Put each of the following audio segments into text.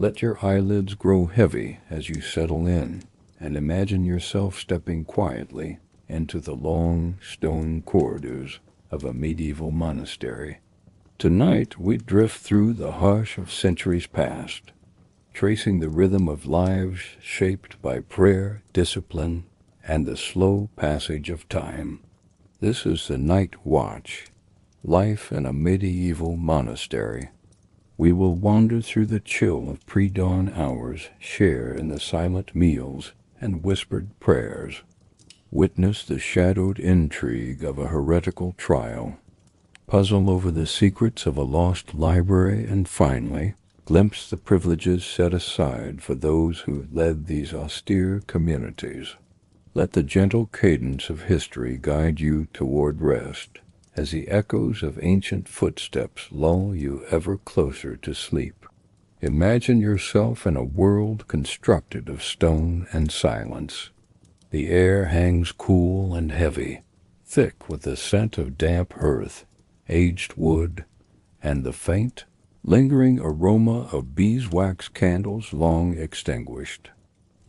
Let your eyelids grow heavy as you settle in, and imagine yourself stepping quietly into the long stone corridors of a medieval monastery. Tonight we drift through the hush of centuries past, tracing the rhythm of lives shaped by prayer, discipline, and the slow passage of time. This is the Night Watch, life in a medieval monastery. We will wander through the chill of pre-dawn hours, share in the silent meals and whispered prayers, witness the shadowed intrigue of a heretical trial, puzzle over the secrets of a lost library, and finally, glimpse the privileges set aside for those who led these austere communities. Let the gentle cadence of history guide you toward rest, as the echoes of ancient footsteps lull you ever closer to sleep. Imagine yourself in a world constructed of stone and silence. The air hangs cool and heavy, thick with the scent of damp earth, aged wood, and the faint, lingering aroma of beeswax candles long extinguished.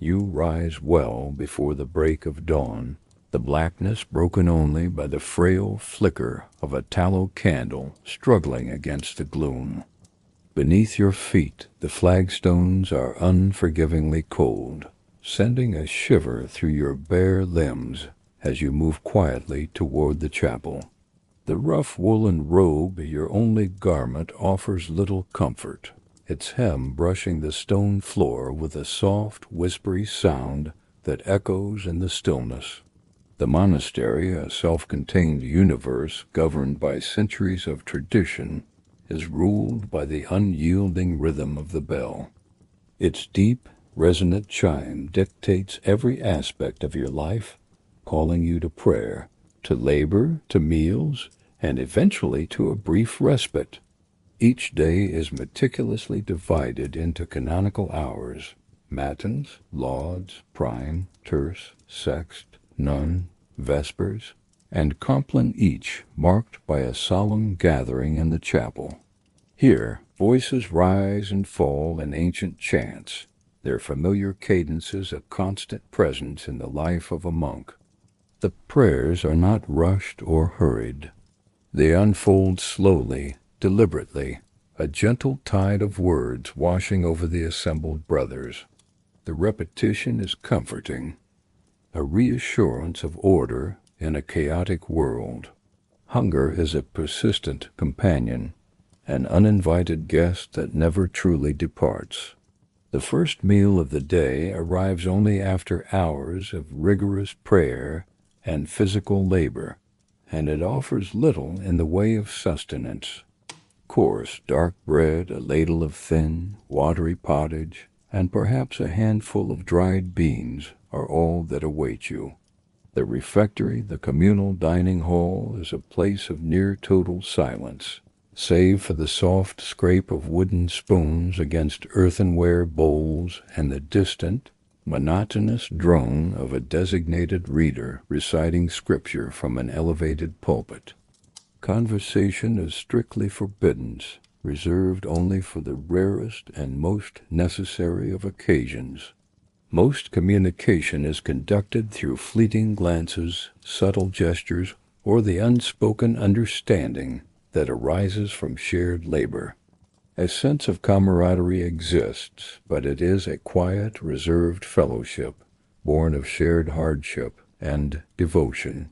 You rise well before the break of dawn, the blackness broken only by the frail flicker of a tallow candle struggling against the gloom. Beneath your feet the flagstones are unforgivingly cold, sending a shiver through your bare limbs as you move quietly toward the chapel. The rough woolen robe, your only garment, offers little comfort, its hem brushing the stone floor with a soft, whispery sound that echoes in the stillness. The monastery, a self-contained universe governed by centuries of tradition, is ruled by the unyielding rhythm of the bell. Its deep, resonant chime dictates every aspect of your life, calling you to prayer, to labor, to meals, and eventually to a brief respite. Each day is meticulously divided into canonical hours: matins, lauds, prime, terce, sext, none, vespers, and compline, each marked by a solemn gathering in the chapel. Here, voices rise and fall in ancient chants, their familiar cadences a constant presence in the life of a monk. The prayers are not rushed or hurried. They unfold slowly, deliberately, a gentle tide of words washing over the assembled brothers. The repetition is comforting, a reassurance of order in a chaotic world. Hunger is a persistent companion, an uninvited guest that never truly departs. The first meal of the day arrives only after hours of rigorous prayer and physical labor, and it offers little in the way of sustenance. Coarse, dark bread, a ladle of thin, watery pottage, and perhaps a handful of dried beans are all that await you. The refectory, the communal dining hall, is a place of near total silence, save for the soft scrape of wooden spoons against earthenware bowls and the distant, monotonous drone of a designated reader reciting scripture from an elevated pulpit. Conversation is strictly forbidden, reserved only for the rarest and most necessary of occasions. Most communication is conducted through fleeting glances, subtle gestures, or the unspoken understanding that arises from shared labor. A sense of camaraderie exists, but it is a quiet, reserved fellowship, born of shared hardship and devotion.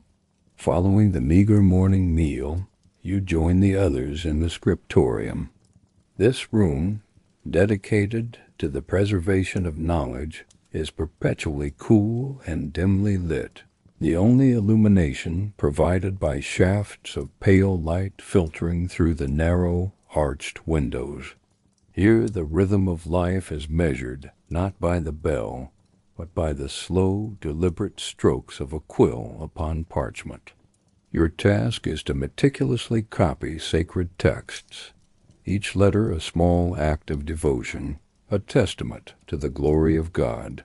Following the meager morning meal, you join the others in the scriptorium. This room, dedicated to the preservation of knowledge, is perpetually cool and dimly lit, the only illumination provided by shafts of pale light filtering through the narrow, arched windows. Here the rhythm of life is measured not by the bell, but by the slow, deliberate strokes of a quill upon parchment. Your task is to meticulously copy sacred texts, each letter a small act of devotion, a testament to the glory of God.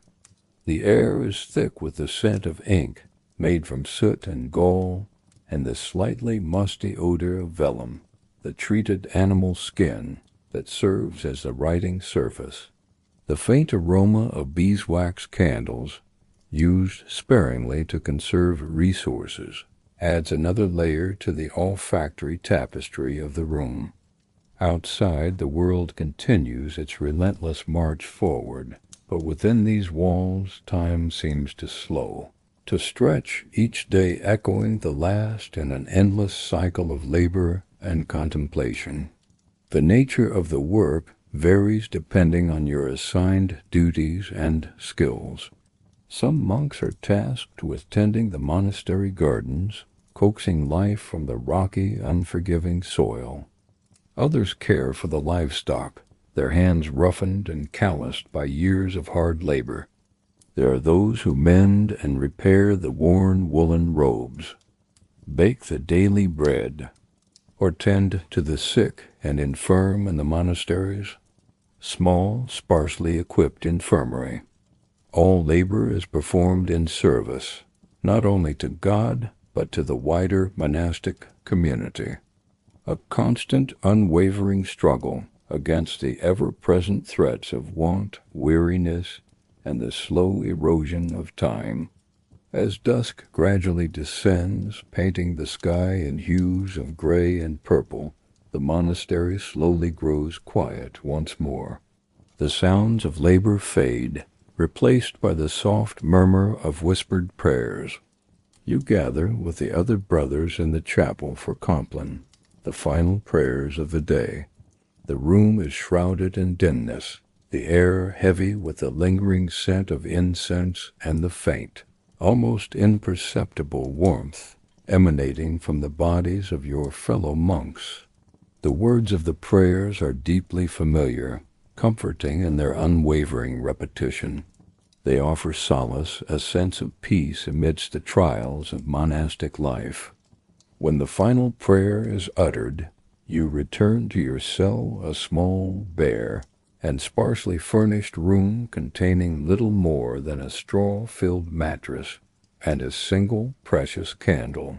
The air is thick with the scent of ink, made from soot and gall, and the slightly musty odor of vellum, the treated animal skin that serves as the writing surface. The faint aroma of beeswax candles, used sparingly to conserve resources, adds another layer to the olfactory tapestry of the room. Outside, the world continues its relentless march forward, but within these walls time seems to slow, to stretch, each day echoing the last in an endless cycle of labor and contemplation. The nature of the work varies depending on your assigned duties and skills. Some monks are tasked with tending the monastery gardens, coaxing life from the rocky, unforgiving soil. Others care for the livestock, their hands roughened and calloused by years of hard labor. There are those who mend and repair the worn woolen robes, bake the daily bread, or tend to the sick and infirm in the monasteries. Small, sparsely equipped infirmary. All labor is performed in service, not only to God, but to the wider monastic community. A constant, unwavering struggle against the ever-present threats of want, weariness, and the slow erosion of time. As dusk gradually descends, painting the sky in hues of gray and purple, the monastery slowly grows quiet once more. The sounds of labor fade, replaced by the soft murmur of whispered prayers. You gather with the other brothers in the chapel for Compline, the final prayers of the day. The room is shrouded in dimness, the air heavy with the lingering scent of incense and the faint, almost imperceptible warmth emanating from the bodies of your fellow monks. The words of the prayers are deeply familiar, comforting in their unwavering repetition. They offer solace, a sense of peace amidst the trials of monastic life. When the final prayer is uttered, you return to your cell, a small, bare, and sparsely furnished room containing little more than a straw-filled mattress and a single precious candle.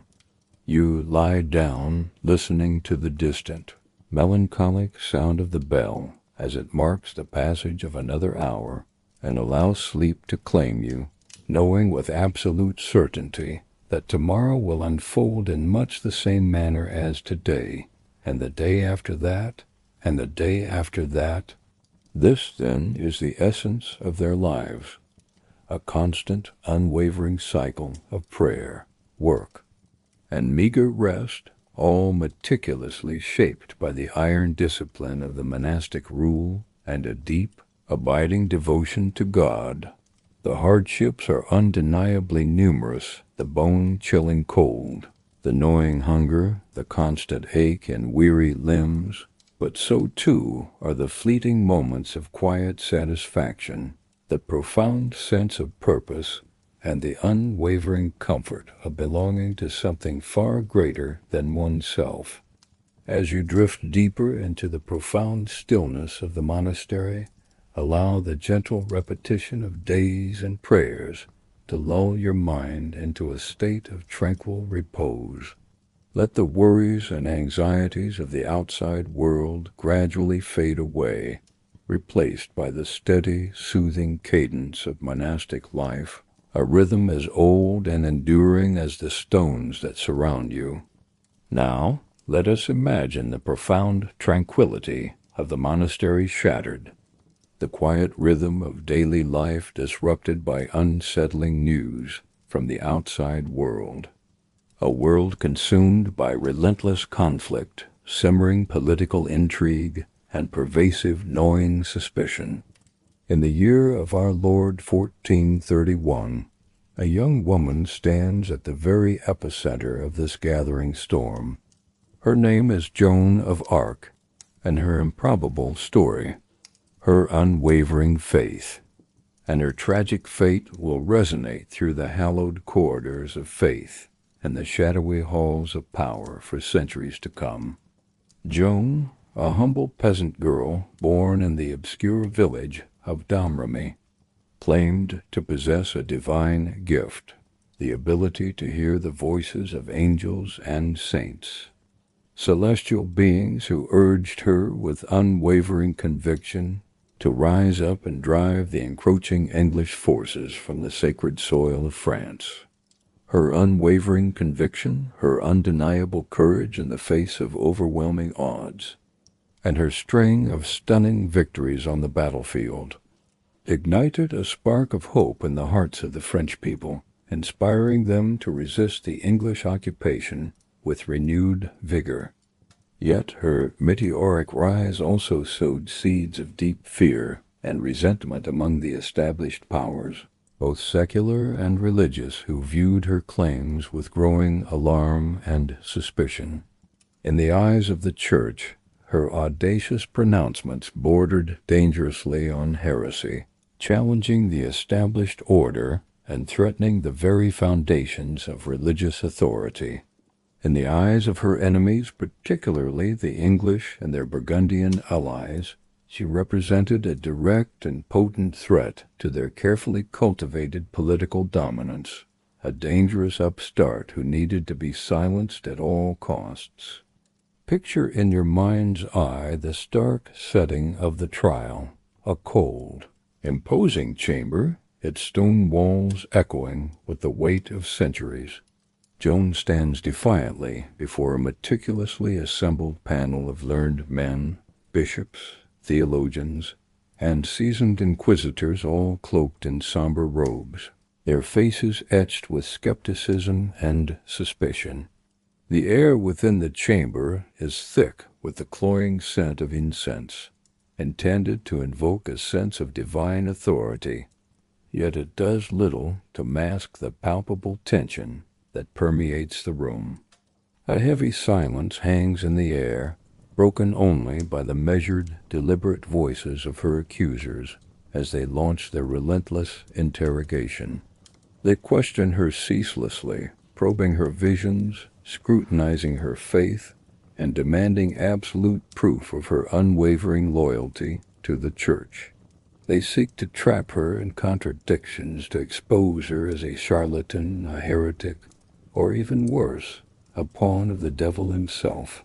You lie down, listening to the distant, melancholic sound of the bell as it marks the passage of another hour, and allow sleep to claim you, knowing with absolute certainty that tomorrow will unfold in much the same manner as today, and the day after that, and the day after that. This, then, is the essence of their lives, a constant, unwavering cycle of prayer, work, and meager rest, all meticulously shaped by the iron discipline of the monastic rule and a deep, abiding devotion to God. The hardships are undeniably numerous, the bone-chilling cold, the gnawing hunger, the constant ache in weary limbs, but so too are the fleeting moments of quiet satisfaction, the profound sense of purpose, and the unwavering comfort of belonging to something far greater than oneself. As you drift deeper into the profound stillness of the monastery, allow the gentle repetition of days and prayers to lull your mind into a state of tranquil repose. Let the worries and anxieties of the outside world gradually fade away, replaced by the steady, soothing cadence of monastic life, a rhythm as old and enduring as the stones that surround you. Now, let us imagine the profound tranquility of the monastery shattered, the quiet rhythm of daily life disrupted by unsettling news from the outside world. A world consumed by relentless conflict, simmering political intrigue, and pervasive gnawing suspicion. In the year of our Lord 1431, a young woman stands at the very epicenter of this gathering storm. Her name is Joan of Arc, and her improbable story, her unwavering faith, and her tragic fate will resonate through the hallowed corridors of faith and the shadowy halls of power for centuries to come. Joan, a humble peasant girl born in the obscure village of Domremy, claimed to possess a divine gift, the ability to hear the voices of angels and saints, celestial beings who urged her with unwavering conviction to rise up and drive the encroaching English forces from the sacred soil of France. Her unwavering conviction, her undeniable courage in the face of overwhelming odds, and her string of stunning victories on the battlefield ignited a spark of hope in the hearts of the French people, inspiring them to resist the English occupation with renewed vigor. Yet her meteoric rise also sowed seeds of deep fear and resentment among the established powers, both secular and religious, who viewed her claims with growing alarm and suspicion. In the eyes of the Church, her audacious pronouncements bordered dangerously on heresy, challenging the established order and threatening the very foundations of religious authority. In the eyes of her enemies, particularly the English and their Burgundian allies, she represented a direct and potent threat to their carefully cultivated political dominance, a dangerous upstart who needed to be silenced at all costs. Picture in your mind's eye the stark setting of the trial, a cold, imposing chamber, its stone walls echoing with the weight of centuries. Joan stands defiantly before a meticulously assembled panel of learned men, bishops, theologians, and seasoned inquisitors, all cloaked in somber robes, their faces etched with skepticism and suspicion. The air within the chamber is thick with the cloying scent of incense, intended to invoke a sense of divine authority, yet it does little to mask the palpable tension that permeates the room. A heavy silence hangs in the air, broken only by the measured, deliberate voices of her accusers as they launch their relentless interrogation. They question her ceaselessly, probing her visions, scrutinizing her faith, and demanding absolute proof of her unwavering loyalty to the Church. They seek to trap her in contradictions, to expose her as a charlatan, a heretic, or even worse, a pawn of the devil himself.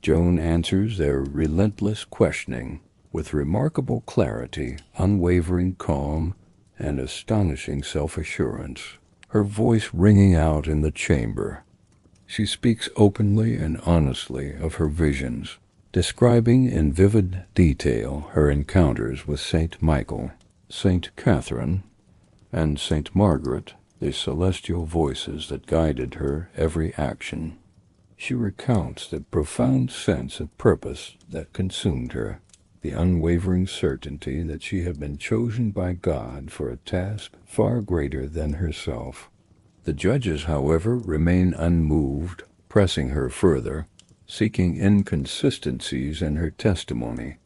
Joan answers their relentless questioning with remarkable clarity, unwavering calm, and astonishing self-assurance, her voice ringing out in the chamber. She speaks openly and honestly of her visions, describing in vivid detail her encounters with Saint Michael, Saint Catherine, and Saint Margaret, the celestial voices that guided her every action. She recounts the profound sense of purpose that consumed her, the unwavering certainty that she had been chosen by God for a task far greater than herself. The judges, however, remain unmoved, pressing her further, seeking inconsistencies in her testimony,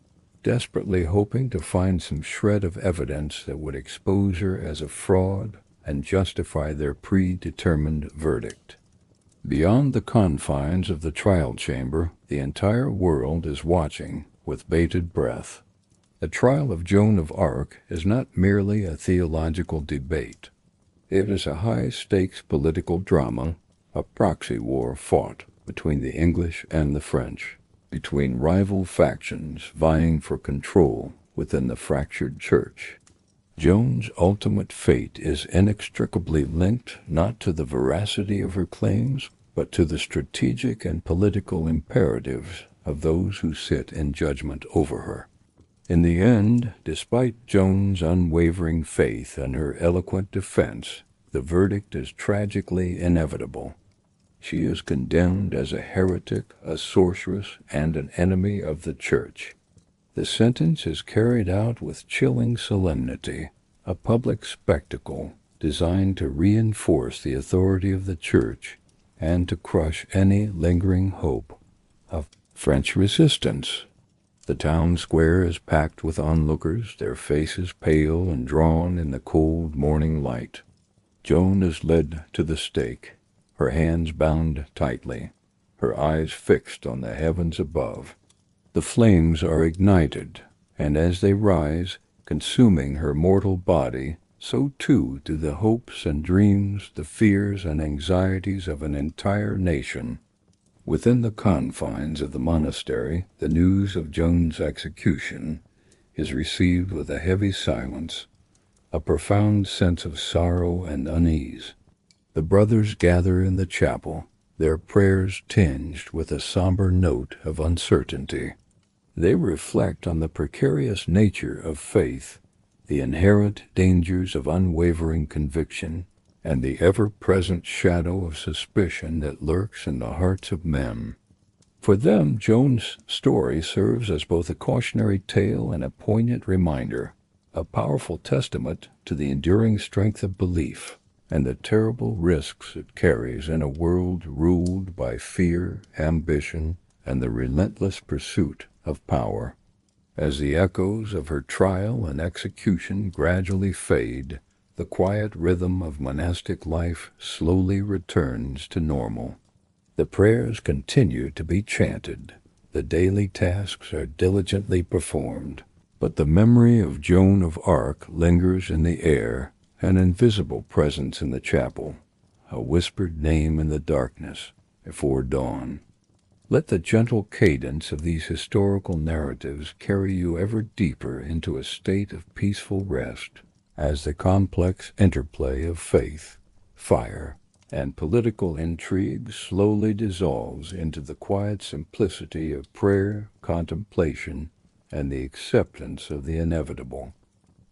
desperately hoping to find some shred of evidence that would expose her as a fraud and justify their predetermined verdict. Beyond the confines of the trial chamber, the entire world is watching with bated breath. The trial of Joan of Arc is not merely a theological debate. It is a high-stakes political drama, a proxy war fought between the English and the French, between rival factions vying for control within the fractured Church. Joan's ultimate fate is inextricably linked not to the veracity of her claims, but to the strategic and political imperatives of those who sit in judgment over her. In the end, despite Joan's unwavering faith and her eloquent defense, the verdict is tragically inevitable. She is condemned as a heretic, a sorceress, and an enemy of the Church. The sentence is carried out with chilling solemnity, a public spectacle designed to reinforce the authority of the Church and to crush any lingering hope of French resistance. The town square is packed with onlookers, their faces pale and drawn in the cold morning light. Joan is led to the stake, her hands bound tightly, her eyes fixed on the heavens above. The flames are ignited, and as they rise, consuming her mortal body, so too do the hopes and dreams, the fears and anxieties of an entire nation. Within the confines of the monastery, the news of Joan's execution is received with a heavy silence, a profound sense of sorrow and unease. The brothers gather in the chapel, their prayers tinged with a somber note of uncertainty. They reflect on the precarious nature of faith, the inherent dangers of unwavering conviction, and the ever-present shadow of suspicion that lurks in the hearts of men. For them, Joan's story serves as both a cautionary tale and a poignant reminder, a powerful testament to the enduring strength of belief and the terrible risks it carries in a world ruled by fear, ambition, and the relentless pursuit of power. As the echoes of her trial and execution gradually fade, the quiet rhythm of monastic life slowly returns to normal. The prayers continue to be chanted, the daily tasks are diligently performed, but the memory of Joan of Arc lingers in the air, an invisible presence in the chapel, a whispered name in the darkness before dawn. Let the gentle cadence of these historical narratives carry you ever deeper into a state of peaceful rest, as the complex interplay of faith, fire, and political intrigue slowly dissolves into the quiet simplicity of prayer, contemplation, and the acceptance of the inevitable.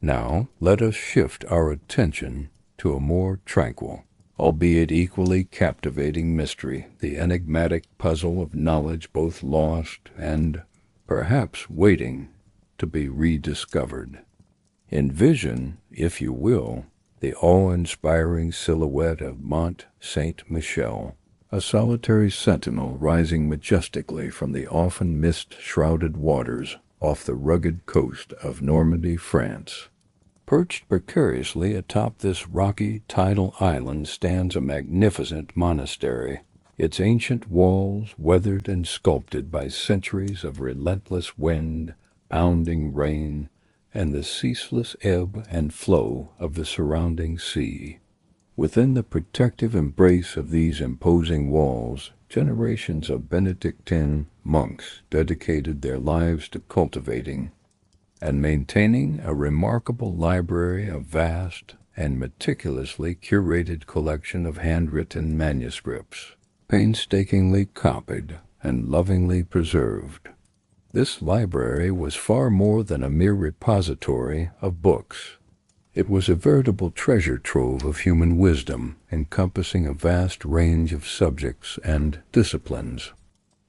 Now let us shift our attention to a more tranquil, albeit equally captivating mystery, the enigmatic puzzle of knowledge both lost and, perhaps, waiting to be rediscovered. Envision, if you will, the awe-inspiring silhouette of Mont Saint-Michel, a solitary sentinel rising majestically from the often mist-shrouded waters off the rugged coast of Normandy, France. Perched precariously atop this rocky tidal island stands a magnificent monastery, its ancient walls weathered and sculpted by centuries of relentless wind, pounding rain, and the ceaseless ebb and flow of the surrounding sea. Within the protective embrace of these imposing walls, generations of Benedictine monks dedicated their lives to cultivating and maintaining a remarkable library of vast and meticulously curated collection of handwritten manuscripts, painstakingly copied and lovingly preserved. This library was far more than a mere repository of books. It was a veritable treasure trove of human wisdom, encompassing a vast range of subjects and disciplines.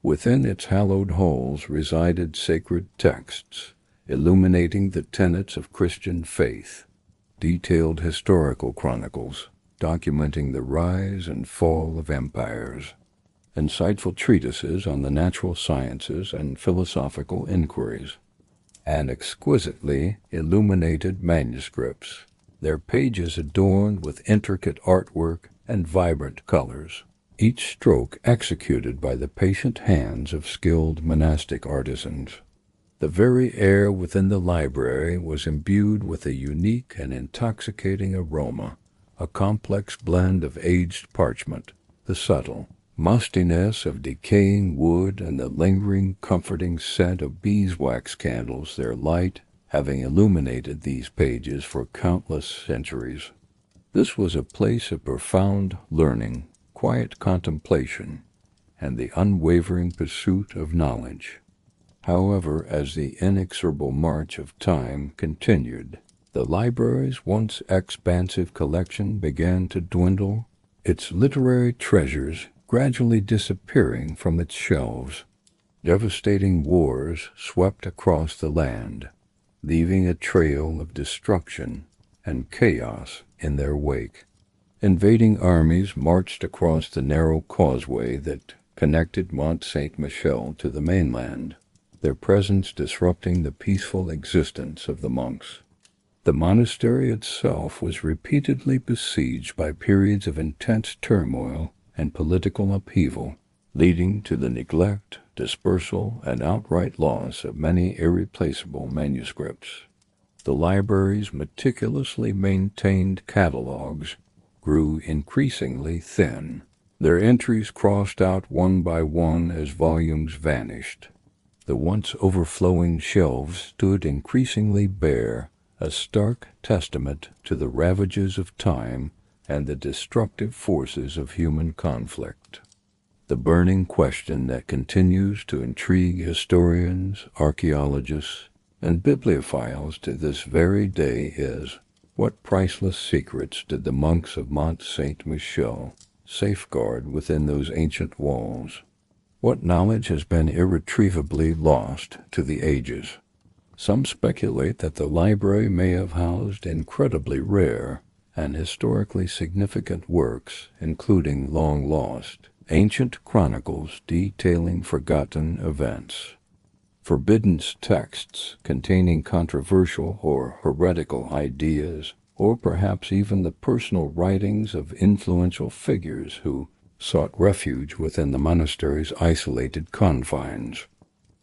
Within its hallowed halls resided sacred texts, illuminating the tenets of Christian faith, detailed historical chronicles, documenting the rise and fall of empires, insightful treatises on the natural sciences and philosophical inquiries, and exquisitely illuminated manuscripts, their pages adorned with intricate artwork and vibrant colors, each stroke executed by the patient hands of skilled monastic artisans. The very air within the library was imbued with a unique and intoxicating aroma, a complex blend of aged parchment, the subtle mustiness of decaying wood, and the lingering, comforting scent of beeswax candles, their light having illuminated these pages for countless centuries. This was a place of profound learning, quiet contemplation, and the unwavering pursuit of knowledge. However, as the inexorable march of time continued, the library's once expansive collection began to dwindle, its literary treasures gradually disappearing from its shelves. Devastating wars swept across the land, leaving a trail of destruction and chaos in their wake. Invading armies marched across the narrow causeway that connected Mont Saint-Michel to the mainland, their presence disrupting the peaceful existence of the monks. The monastery itself was repeatedly besieged by periods of intense turmoil and political upheaval, leading to the neglect, dispersal, and outright loss of many irreplaceable manuscripts. The library's meticulously maintained catalogues grew increasingly thin. Their entries crossed out one by one as volumes vanished, The once overflowing shelves stood increasingly bare, a stark testament to the ravages of time and the destructive forces of human conflict. The burning question that continues to intrigue historians, archaeologists, and bibliophiles to this very day is, what priceless secrets did the monks of Mont Saint-Michel safeguard within those ancient walls? What knowledge has been irretrievably lost to the ages? Some speculate that the library may have housed incredibly rare and historically significant works, including long-lost, ancient chronicles detailing forgotten events, forbidden texts containing controversial or heretical ideas, or perhaps even the personal writings of influential figures who sought refuge within the monastery's isolated confines.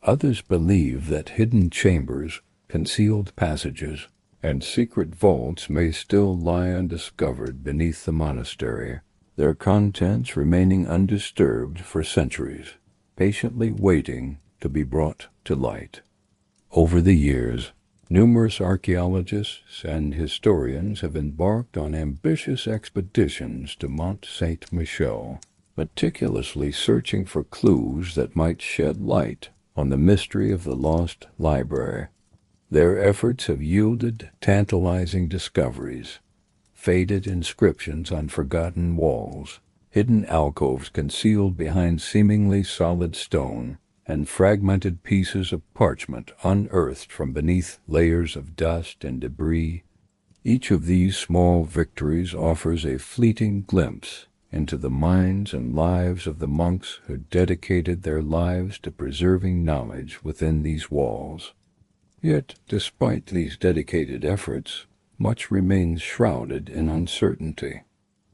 Others believe that hidden chambers, concealed passages, and secret vaults may still lie undiscovered beneath the monastery, their contents remaining undisturbed for centuries, patiently waiting to be brought to light. Over the years, numerous archaeologists and historians have embarked on ambitious expeditions to Mont Saint-Michel, meticulously searching for clues that might shed light on the mystery of the lost library. Their efforts have yielded tantalizing discoveries: faded inscriptions on forgotten walls, hidden alcoves concealed behind seemingly solid stone, and fragmented pieces of parchment unearthed from beneath layers of dust and debris. Each of these small victories offers a fleeting glimpse into the minds and lives of the monks who dedicated their lives to preserving knowledge within these walls. Yet, despite these dedicated efforts, much remains shrouded in uncertainty.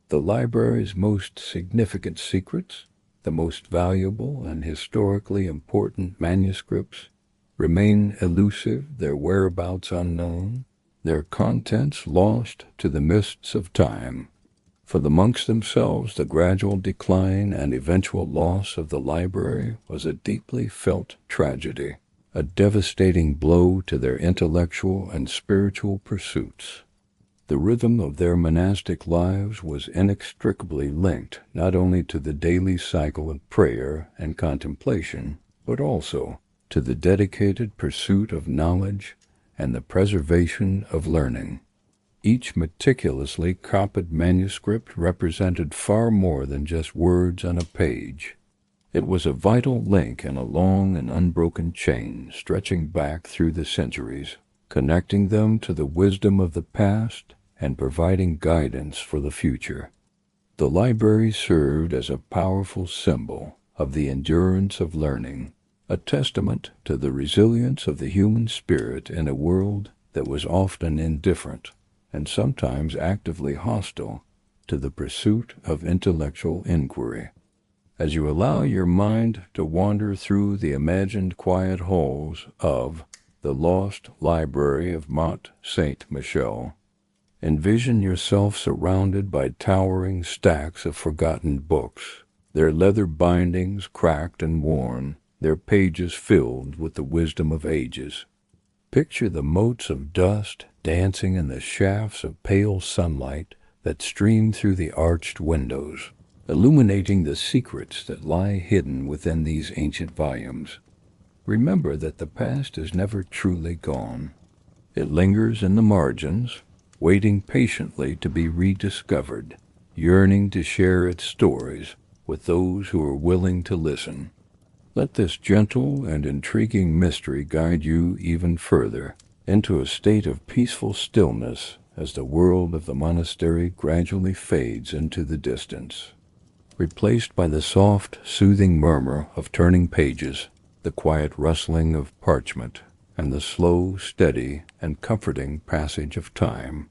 The library's most significant secrets, the most valuable and historically important manuscripts, remain elusive, their whereabouts unknown, their contents lost to the mists of time. For the monks themselves, the gradual decline and eventual loss of the library was a deeply felt tragedy, a devastating blow to their intellectual and spiritual pursuits. The rhythm of their monastic lives was inextricably linked not only to the daily cycle of prayer and contemplation, but also to the dedicated pursuit of knowledge and the preservation of learning. Each meticulously copied manuscript represented far more than just words on a page. It was a vital link in a long and unbroken chain stretching back through the centuries, connecting them to the wisdom of the past and providing guidance for the future. The library served as a powerful symbol of the endurance of learning, a testament to the resilience of the human spirit in a world that was often indifferent and sometimes actively hostile to the pursuit of intellectual inquiry. As you allow your mind to wander through the imagined quiet halls of the lost library of Mont Saint-Michel, envision yourself surrounded by towering stacks of forgotten books, their leather bindings cracked and worn, their pages filled with the wisdom of ages. Picture the motes of dust dancing in the shafts of pale sunlight that stream through the arched windows, illuminating the secrets that lie hidden within these ancient volumes. Remember that the past is never truly gone. It lingers in the margins, waiting patiently to be rediscovered, yearning to share its stories with those who are willing to listen. Let this gentle and intriguing mystery guide you even further into a state of peaceful stillness as the world of the monastery gradually fades into the distance, replaced by the soft, soothing murmur of turning pages, the quiet rustling of parchment, and the slow, steady, and comforting passage of time.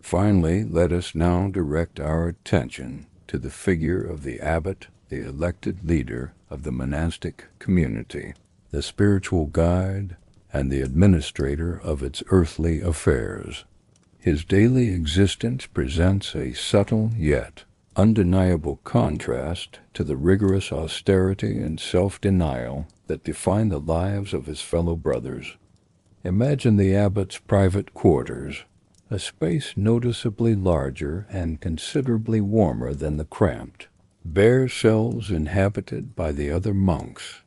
Finally, let us now direct our attention to the figure of the abbot, the elected leader of the monastic community, the spiritual guide, and the administrator of its earthly affairs. His daily existence presents a subtle yet undeniable contrast to the rigorous austerity and self-denial that define the lives of his fellow brothers. Imagine the abbot's private quarters, a space noticeably larger and considerably warmer than the cramped, bare cells inhabited by the other monks.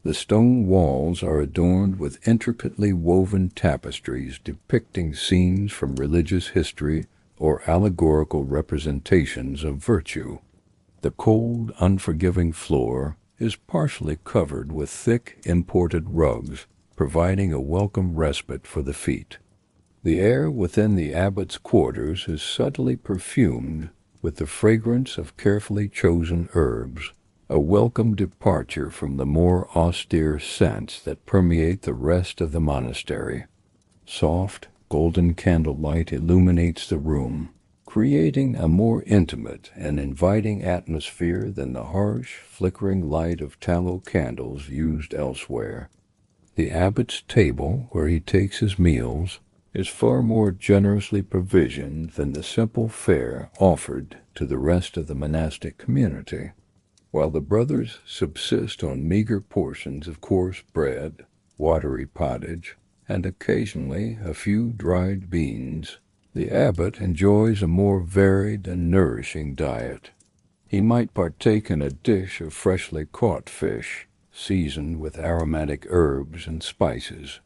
The stone walls are adorned with intricately woven tapestries depicting scenes from religious history or allegorical representations of virtue. The cold, unforgiving floor is partially covered with thick imported rugs, providing a welcome respite for the feet. The air within the abbot's quarters is subtly perfumed with the fragrance of carefully chosen herbs, a welcome departure from the more austere scents that permeate the rest of the monastery. Soft, golden candlelight illuminates the room, creating a more intimate and inviting atmosphere than the harsh, flickering light of tallow candles used elsewhere. The abbot's table, where he takes his meals, is far more generously provisioned than the simple fare offered to the rest of the monastic community. While the brothers subsist on meager portions of coarse bread, watery pottage, and occasionally a few dried beans, the abbot enjoys a more varied and nourishing diet. He might partake in a dish of freshly caught fish, seasoned with aromatic herbs and spices.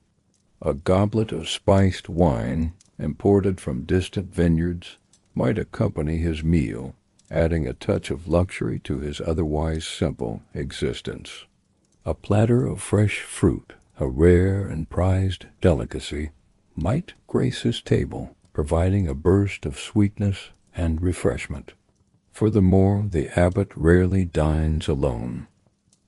A goblet of spiced wine, imported from distant vineyards, might accompany his meal, adding a touch of luxury to his otherwise simple existence. A platter of fresh fruit, a rare and prized delicacy, might grace his table, providing a burst of sweetness and refreshment. Furthermore, the abbot rarely dines alone.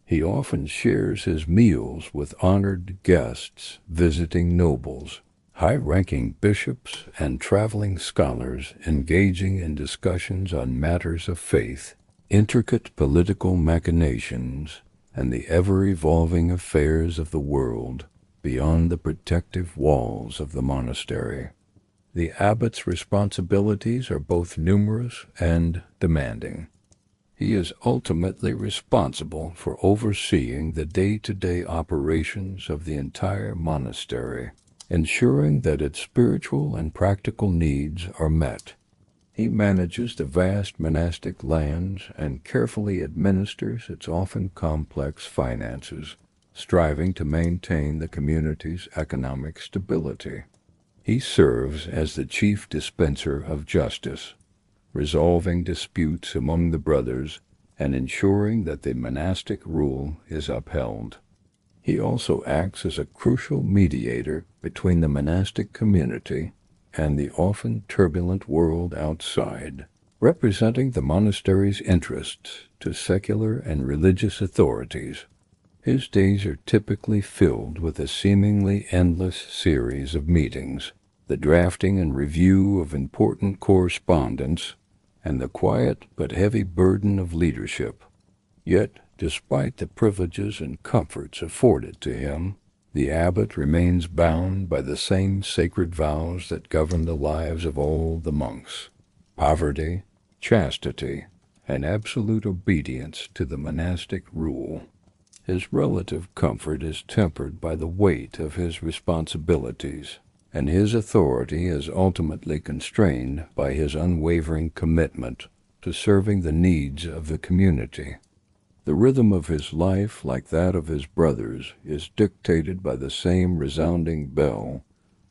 He often shares his meals with honored guests, visiting nobles, high-ranking bishops, and traveling scholars engaging in discussions on matters of faith, intricate political machinations, and the ever-evolving affairs of the world beyond the protective walls of the monastery. The abbot's responsibilities are both numerous and demanding. He is ultimately responsible for overseeing the day-to-day operations of the entire monastery, ensuring that its spiritual and practical needs are met. He manages the vast monastic lands and carefully administers its often complex finances, striving to maintain the community's economic stability. He serves as the chief dispenser of justice, resolving disputes among the brothers and ensuring that the monastic rule is upheld. He also acts as a crucial mediator between the monastic community and the often turbulent world outside, representing the monastery's interests to secular and religious authorities. His days are typically filled with a seemingly endless series of meetings, the drafting and review of important correspondence, and the quiet but heavy burden of leadership. Yet, despite the privileges and comforts afforded to him, the abbot remains bound by the same sacred vows that govern the lives of all the monks: poverty, chastity, and absolute obedience to the monastic rule. His relative comfort is tempered by the weight of his responsibilities, and his authority is ultimately constrained by his unwavering commitment to serving the needs of the community. The rhythm of his life, like that of his brothers, is dictated by the same resounding bell,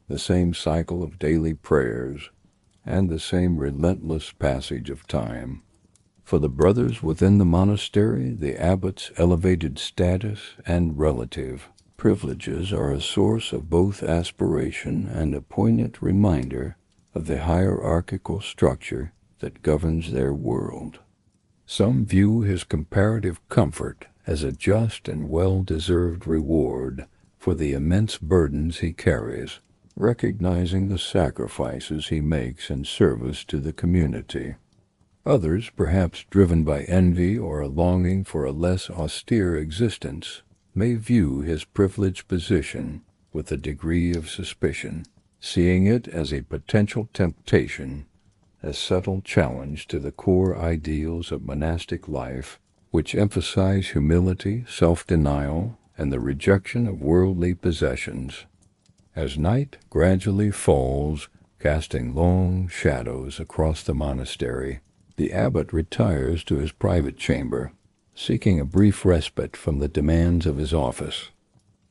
the same cycle of daily prayers, and the same relentless passage of time. For the brothers within the monastery, the abbot's elevated status and relative privileges are a source of both aspiration and a poignant reminder of the hierarchical structure that governs their world. Some view his comparative comfort as a just and well-deserved reward for the immense burdens he carries, recognizing the sacrifices he makes in service to the community. Others, perhaps driven by envy or a longing for a less austere existence, may view his privileged position with a degree of suspicion, seeing it as a potential temptation, a subtle challenge to the core ideals of monastic life, which emphasize humility, self-denial, and the rejection of worldly possessions. As night gradually falls, casting long shadows across the monastery, the abbot retires to his private chamber, seeking a brief respite from the demands of his office.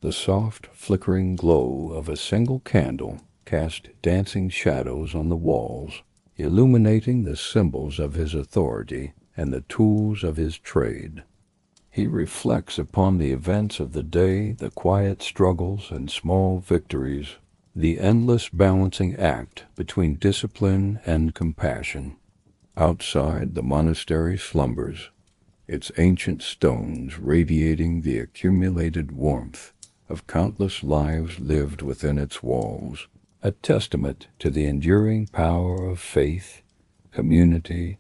The soft, flickering glow of a single candle cast dancing shadows on the walls, illuminating the symbols of his authority and the tools of his trade. He reflects upon the events of the day, the quiet struggles and small victories, the endless balancing act between discipline and compassion. Outside, the monastery slumbers, its ancient stones radiating the accumulated warmth of countless lives lived within its walls, a testament to the enduring power of faith, community,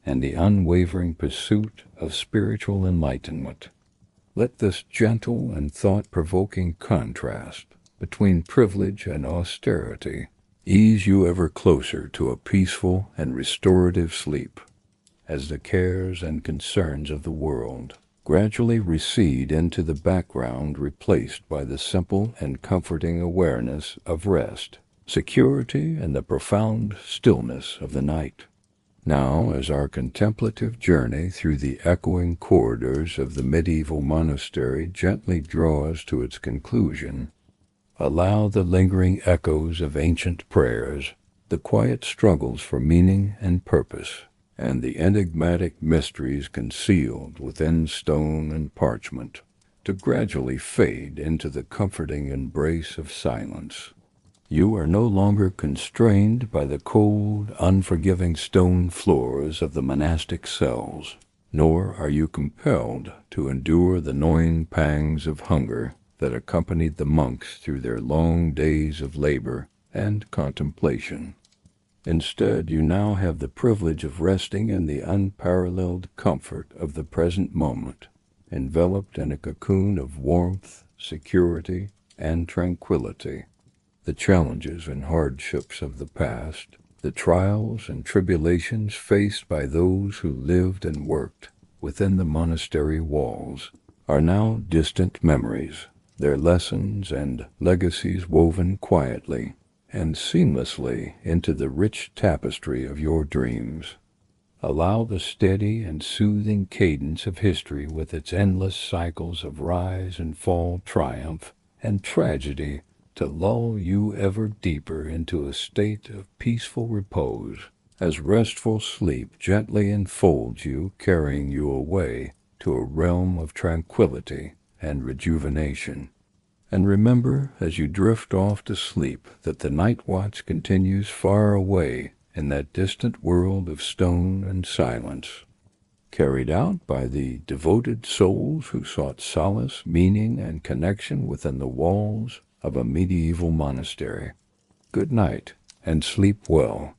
and the unwavering pursuit of spiritual enlightenment. Let this gentle and thought-provoking contrast between privilege and austerity ease you ever closer to a peaceful and restorative sleep, as the cares and concerns of the world gradually recede into the background, replaced by the simple and comforting awareness of rest, security, and the profound stillness of the night. Now, as our contemplative journey through the echoing corridors of the medieval monastery gently draws to its conclusion, allow the lingering echoes of ancient prayers, the quiet struggles for meaning and purpose, and the enigmatic mysteries concealed within stone and parchment, to gradually fade into the comforting embrace of silence. You are no longer constrained by the cold, unforgiving stone floors of the monastic cells, nor are you compelled to endure the gnawing pangs of hunger that accompanied the monks through their long days of labor and contemplation. Instead, you now have the privilege of resting in the unparalleled comfort of the present moment, enveloped in a cocoon of warmth, security, and tranquility. The challenges and hardships of the past, the trials and tribulations faced by those who lived and worked within the monastery walls, are now distant memories, their lessons and legacies woven quietly and seamlessly into the rich tapestry of your dreams. Allow the steady and soothing cadence of history, with its endless cycles of rise and fall, triumph and tragedy, to lull you ever deeper into a state of peaceful repose, as restful sleep gently enfolds you, carrying you away to a realm of tranquility and rejuvenation. And remember, as you drift off to sleep, that the night watch continues far away in that distant world of stone and silence, carried out by the devoted souls who sought solace, meaning, and connection within the walls of a medieval monastery. Good night, and sleep well.